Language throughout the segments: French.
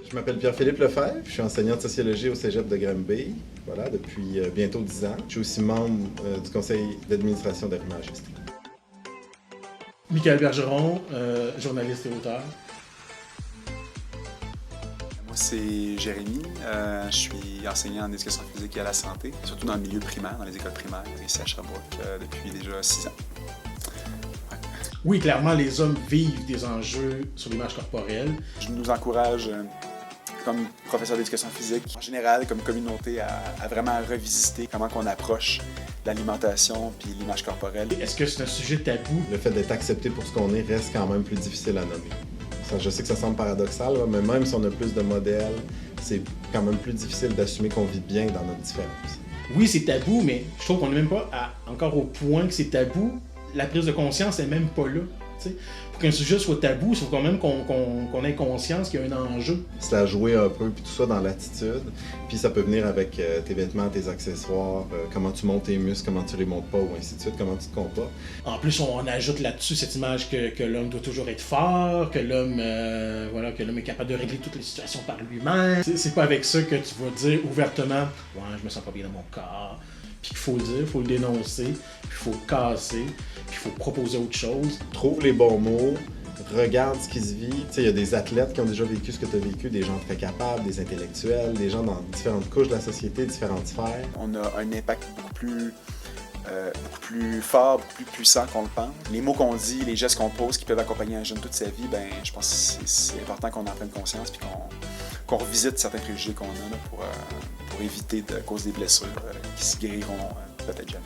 Je m'appelle Pierre-Philippe Lefebvre, je suis enseignant de sociologie au Cégep de Granby, voilà, depuis bientôt 10 ans. Je suis aussi membre du conseil d'administration d'Arrimage. Michael Bergeron, journaliste et auteur. Moi, c'est Jérémy. Je suis enseignant en éducation physique et à la santé, surtout dans le milieu primaire, dans les écoles primaires, ici à Sherbrooke, depuis déjà 6 ans. Oui, clairement, les hommes vivent des enjeux sur l'image corporelle. Je nous encourage, comme professeur d'éducation physique, en général, comme communauté, à vraiment revisiter comment on approche l'alimentation puis l'image corporelle. Est-ce que c'est un sujet tabou? Le fait d'être accepté pour ce qu'on est reste quand même plus difficile à nommer. Je sais que ça semble paradoxal, mais même si on a plus de modèles, c'est quand même plus difficile d'assumer qu'on vit bien dans notre différence. Oui, c'est tabou, mais je trouve qu'on n'est même pas encore au point que c'est tabou. La prise de conscience n'est même pas là. T'sais. Pour qu'un sujet soit tabou, il faut quand même qu'on ait conscience qu'il y a un enjeu. C'est à jouer un peu, puis tout ça dans l'attitude. Puis ça peut venir avec tes vêtements, tes accessoires, comment tu montes tes muscles, comment tu les montes pas, ou ainsi de suite, comment tu te comportes. En plus, on ajoute là-dessus cette image que l'homme doit toujours être fort, que l'homme est capable de régler toutes les situations par lui-même. C'est pas avec ça que tu vas dire ouvertement « Ouais, je me sens pas bien dans mon corps ». Puis qu'il faut le dire, il faut le dénoncer, puis il faut le casser, puis il faut proposer autre chose. Trouve les bons mots, regarde ce qui se vit. Tu sais, il y a des athlètes qui ont déjà vécu ce que tu as vécu, des gens très capables, des intellectuels, des gens dans différentes couches de la société, différentes sphères. On a un impact beaucoup plus fort, beaucoup plus puissant qu'on le pense. Les mots qu'on dit, les gestes qu'on pose qui peuvent accompagner un jeune toute sa vie, ben, je pense que c'est important qu'on en prenne conscience puis qu'on revisite certains préjugés qu'on a là, pour éviter de cause des blessures qui se guériront peut-être jamais.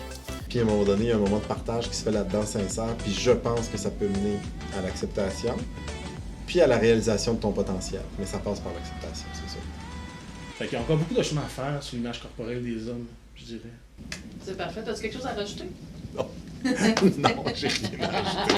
Puis à un moment donné, il y a un moment de partage qui se fait là-dedans sincère, puis je pense que ça peut mener à l'acceptation, puis à la réalisation de ton potentiel. Mais ça passe par l'acceptation, c'est sûr. Fait qu'il y a encore beaucoup de chemin à faire sur l'image corporelle des hommes, je dirais. C'est parfait. As-tu quelque chose à rajouter? Non. Non, j'ai rien à rajouter.